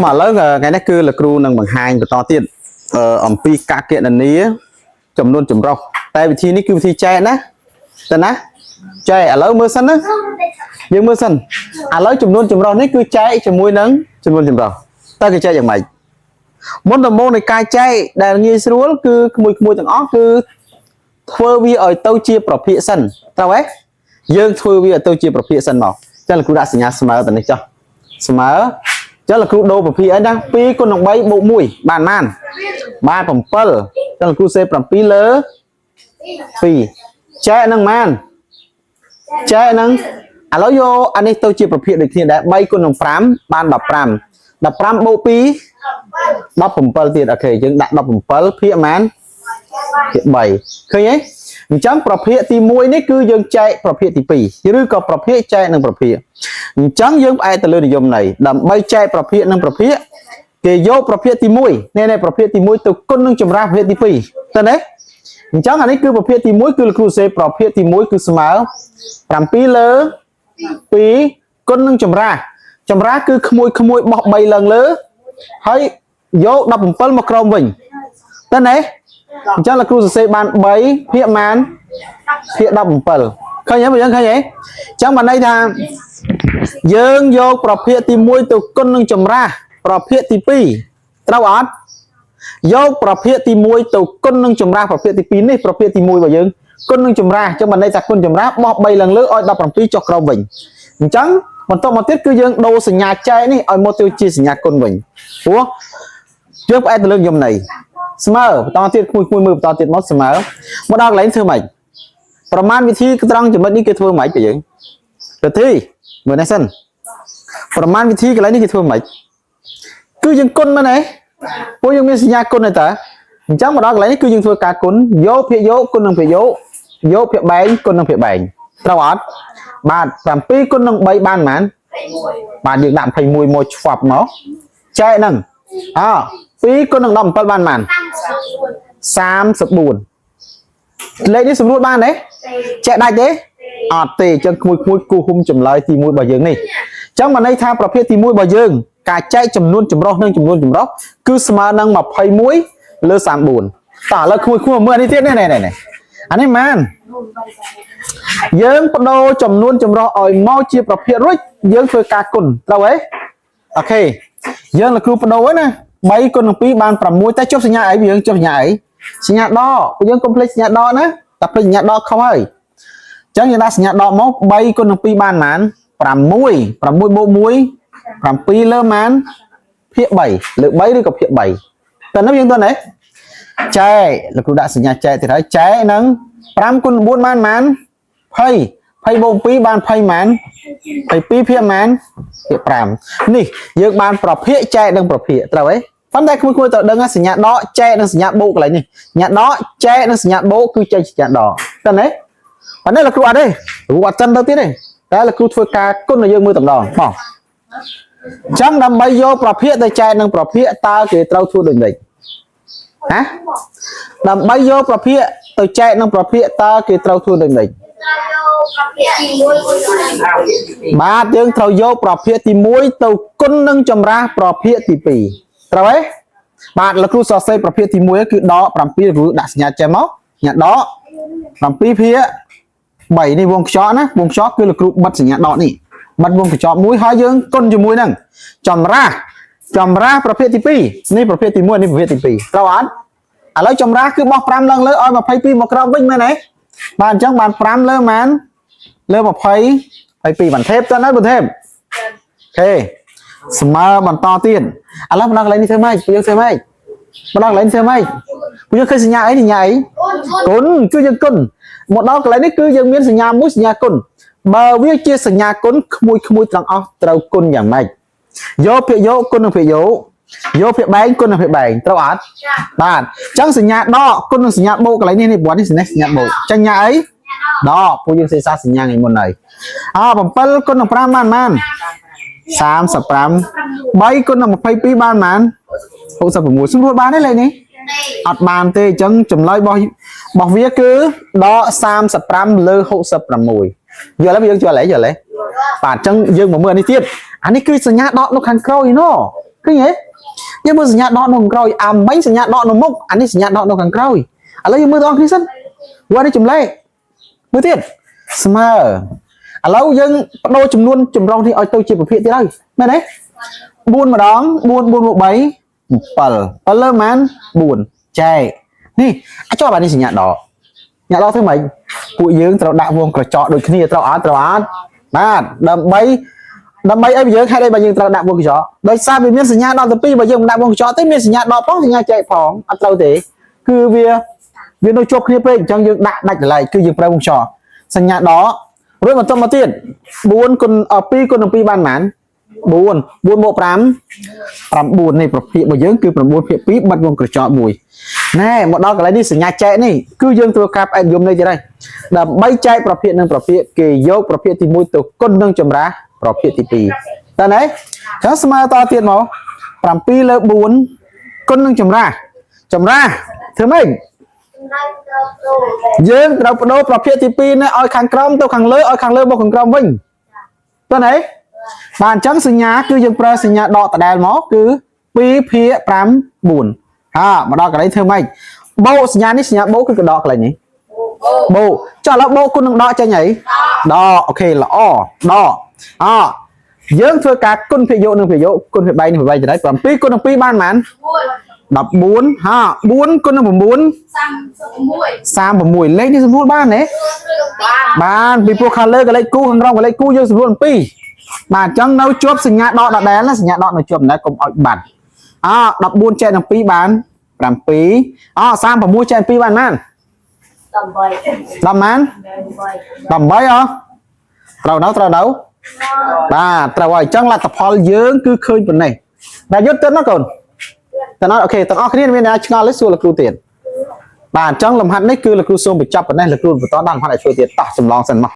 mà lớn cái này cứ là kêu nâng bằng hai và to tiền ẩm pi cá kiện là ní chấm luôn chấm rau tại vì thi ní kêu thi che ná tên á che ở lớn mưa sân á nhưng mưa sân à lớn chấm luôn chấm rau ní cứ che chấm muối nắng chấm luôn chấm rau ta cái cheอย่างmày món đồ môn này cai che đại như xuống cứ mùi thằng óc cứ thưa vi ở tàu chia bảo phía sân tao ấy dương thưa vi ở tàu chia bảo phía sân màu cho là cứ đã sinh nhà smart tận này cho smart cho là cứ đô bảo phía ấy đang pi con đồng bay bộ mùi bàn man ba phẩm pearl cho là cứ xe phẩm pi lỡ pi che năng man che năng à nói vô anh ấy tàu chia bảo phía được thì đã bay con đồng phám ban đập pram bộ pi đập phẩm pearl tiền ok nhưng đặt đập phẩm pearl phía man hiện 7 ឃើញទេអញ្ចឹងប្រភេទទី1នេះគឺយើងចែកប្រភេទទី2ឬក៏ប្រភេទចែកនឹងប្រភេទអញ្ចឹងយើងផ្អែកទៅលើនិយមន័យដើម្បីចែកប្រភេទនឹងប្រភេទគេយកប្រភេទទី1នេះប្រភេទទី1ទៅគុណនឹងចម្រាស់ប្រភេទទី2តើទេអញ្ចឹងអានេះគឺប្រភេទទី1គឺលោកគ្រូសេប្រភេទទី1គឺស្មើ7លើ2គុណនឹងចម្រាស់គឺក្មួយបោះ3ឡើងលើហើយយក17មកក្រោមវិញតើទេអញ្ចឹងលោកគ្រូសរសេរបាន3ភាគម៉ានភាគ17ឃើញទេបើយើងឃើញទេអញ្ចឹងបានន័យថាយើងយកប្រភេទទី1ទៅគុណនឹងចម្រាស់ប្រភេទទី2ត្រូវអត់យកប្រភេទទី1ទៅគុណនឹងចម្រាស់ប្រភេទទី2នេះប្រភេទទី1របស់យើងគុណនឹងចម្រាស់អញ្ចឹងបានន័យថាគុណចម្រាស់បោះ3ឡើងលើឲ្យ17ចុះក្រោមវិញអញ្ចឹងបន្តមកទៀតគឺយើងដូរសញ្ញាចែកនេះឲ្យមកទៅជាសញ្ញាគុណវិញព្រោះយើងផ្អែកទៅលើយមន័យស្មើបន្តទៀតគួយមើលបន្តទៀតមកស្មើមកដល់កន្លែងធ្វើម៉េចប្រមាណវិធីត្រង់ចំណុចនេះគេធ្វើម៉េចទៅយើងទៅទីមើលនេះសិនប្រមាណវិធីកន្លែងនេះគេធ្វើម៉េចគឺយើងគុណមែនទេពួកយើងមានសញ្ញាគុណទេតើអញ្ចឹងមកដល់កន្លែងនេះគឺយើងធ្វើការគុណយកភាគយកគុណនឹងភាគយកភាគបែងគុណនឹងភាគបែងត្រូវអត់បាទ7គុណនឹង3បានប៉ុន្មានបាទយើងដាក់21មកឆ្វាប់មកចែកហ្នឹង2គុណនឹង17បានប៉ុន្មាន34លេខនេះសម្រួលបានទេចែកដាច់ទេអត់ទេអញ្ចឹងគួយគូហុំចម្លើយទី1របស់យើងនេះអញ្ចឹងបានន័យថាប្រភេទទី1របស់យើងការចែកចំនួនចម្រុះនិងចំនួនចម្រុះគឺស្មើនឹង21លើ34តើឥឡូវគួយមើលនេះទៀតនេះអានេះម៉ានយើងបដូរចំនួនចម្រុះឲ្យមកជាប្រភេទរួចយើងធ្វើការគុណត្រូវទេអូខេយើងលោកគ្រូបដូរណា3គុណនឹង2បាន6តែចុះសញ្ញាអីយើងចុះសញ្ញាអីសញ្ញាដកពួកយើងកុំភ្លេចសញ្ញាដកណាតែភ្លេចសញ្ញាដកខុសហើយអញ្ចឹងយើងដាក់សញ្ញាដកមក3គុណនឹង2បានប៉ុន្មាន6បូក1 7លើប៉ុន្មានភាគ3លើ3ឬក៏ភាគ3តើនោះយើងទៅណាចែកលោកគ្រូដាក់សញ្ញាចែកទៀតហើយចែកនឹង5គុណ9បានប៉ុន្មាន20បូក2បាន20ប៉ុន្មាន22ភាគប៉ុន្មានភាគ5នេះយើងបានប្រភេទចែកនឹងប្រភេទត្រូវទេប៉ុន្តែគួរទៅដឹងសញ្ញាដកចែកនិងសញ្ញាបូកកន្លែងនេះសញ្ញាដកចែកនិងសញ្ញាបូកគឺចែកសញ្ញាដកតើណាប៉ុន្តែលោកគ្រូអត់ទេគ្រូអត់ចិនទៅទៀតទេតែលោកគ្រូធ្វើការគុណឲ្យយើងមើលតម្ដងបងអញ្ចឹងដើម្បីយកប្រភេទទៅចែកនឹងប្រភេទតើគេត្រូវធ្វើដូចនេះណាដើម្បីយកប្រភេទទៅចែកនឹងប្រភេទតើគេត្រូវធ្វើដូចនេះបាទយើងត្រូវយកប្រភេទទី1ទៅគុណនឹងចម្រាស់ប្រភេទទី2ត្រូវទេបាទលោកគ្រូសរសេរប្រភេទទី1គឺដក7គ្រូដាក់សញ្ញាចេះមកសញ្ញាដក7ភាគ3នេះវងខ្យល់ណាវងខ្យល់គឺលោកគ្រូបិទសញ្ញាដកនេះបិទវងខ្យល់មួយហើយយើងគុណជាមួយនឹងចម្រាស់ប្រភេទទី2នេះប្រភេទទី1នេះប្រភេទទី2ត្រូវអត់ឥឡូវចម្រាស់គឺបោះ5ឡើងលើឲ្យ22មកក្រោមវិញមែនទេបាទអញ្ចឹងបាន5លើប៉ុន្មានលើ20 22បន្ថេបទៅណាបន្ថេបអូខេស្មើបន្តទៀតឥឡូវមកដល់កន្លែងនេះធ្វើម៉េចយើងធ្វើម៉េចមកដល់កន្លែងធ្វើម៉េចយើងឃើញសញ្ញាអីសញ្ញាអីគុណគឺយើងគុណមកដល់កន្លែងនេះគឺយើងមានសញ្ញាមួយសញ្ញាគុណបើវាជាសញ្ញាគុណក្មួយទាំងអស់ត្រូវគុណយ៉ាងម៉េចយកភាគយកគុណនឹងភាគយកភាគបែងគុណនឹងភាគបែងត្រូវអត់បាទអញ្ចឹងសញ្ញាដកគុណនឹងសញ្ញាបូកកន្លែងនេះព្រោះនេះសញ្ញាបូកអញ្ចឹងសញ្ញាអីដកពួកយើងសេសាសញ្ញាថ្ងៃមុនហើយ7គុណនឹង5បានប៉ុន្មាន35 3គុណនឹង22បានប៉ុន្មាន66ស្រួលបានទេលេខនេះអត់បានទេអញ្ចឹងចម្លើយរបស់វាគឺដក35លើ66យល់ហើយយើងយល់ហើយបាទអញ្ចឹងយើងមកមើលនេះទៀតអានេះគឺសញ្ញាដកនៅខាងក្រោយណូគឺ ឃើញទេយើងមើលសញ្ញាដកនៅខាងក្រោយអាមិញសញ្ញាដកនៅមុខអានេះសញ្ញាដកនៅខាងក្រោយឥឡូវយើងមើលទាំងអស់គ្នាសិនវត្តនេះចម្លែកមើលទៀតស្មើឥឡូវយើងបដូរចំនួនចម្រុះនេះឲ្យទៅជាប្រភេទទៀតហើយមែនទេ4ម្ដង4 4 3 7លើម៉ាន4ចែកនេះអាចប់អានេះសញ្ញាដកញ៉ាំដកធ្វើម៉េចពួកយើងត្រូវដាក់វងក្រចកដូចគ្នាត្រូវអត់បាទដើម្បីឲ្យយើងហេតុអីបើយើងត្រូវដាក់វងកញ្ចក់ដោយសារវាមានសញ្ញាដកទៅពីរបើយើងមិនដាក់វងកញ្ចក់ទេមានសញ្ញាដកផងសញ្ញាចែកផងអត់ត្រូវទេគឺវានៅជាប់គ្នាពេកអញ្ចឹងយើងដាក់ដាច់កន្លែងគឺយើងប្រើវងកញ្ចក់សញ្ញាដករួចបន្តមកទៀត4គុណ2គុណនឹង2បានប៉ុន្មាន4មក5 9នេះប្រភេទរបស់យើងគឺ9ភាគ2បិទវងកញ្ចក់មួយណែមកដល់កន្លែងនេះសញ្ញាចែកនេះគឺយើងធ្វើការផ្អែកនិយមនេះទៀតហើយដើម្បីចែកប្រភេទនិងប្រភេទគេយកប្រភេទទី1ទៅគុណនឹងចម្រាស់ប្រភេទទី2តើណាអញ្ចឹងស្មើតទៀតមក7លើ4គុណនឹងចម្រាស់ធ្វើម៉េចយើងត្រូវបដូរប្រភេទទី2នេះឲ្យខាងក្រោមទៅខាងលើឲ្យខាងលើមកខាងក្រោមវិញតើណាបាទអញ្ចឹងសញ្ញាគឺយើងប្រើសញ្ញាដកដដែលមកគឺ2ភាគ5 4មកដល់កន្លែងធ្វើម៉េចបូកសញ្ញានេះសញ្ញាបូកគឺកដកកន្លែងនេះបូកចុះឥឡូវបូកគុណនឹងដកចេញអីដកអូខេល្អដកយើងធ្វើការគុណភាគយកនឹងភាគយកគុណភាគ3នឹងភាគ3ទៅ7គុណនឹង2បានប៉ុន្មាន14 4គុណនឹង9 36លេខនេះសម្រួលបានទេបានពីព្រោះខាងលើកលេខគូខាងក្រោមកលេខគូយើងសម្រួល7បាទអញ្ចឹងនៅជាប់សញ្ញាដកដដែលណាសញ្ញាដកនៅជាប់ដដែលកុំឲ្យបាត់14ចែកនឹង2បាន7 36ចែក2បានប៉ុន្មាន18ត្រូវនៅបាទត្រូវហើយអញ្ចឹងលទ្ធផលយើងគឺឃើញប៉ុណ្ណេះតែយុទ្ធទៅណាកូនតែអូខេទាំងអស់គ្នាមានអ្នកឆ្ងល់ទេសួរលោកគ្រូទៀតបាទអញ្ចឹងលំហាត់នេះគឺលោកគ្រូសូមបញ្ចប់ប៉ុណ្ណេះលោកគ្រូបន្តដល់លំហាត់ឲ្យជួយទៀតតោះចម្លងសិនមក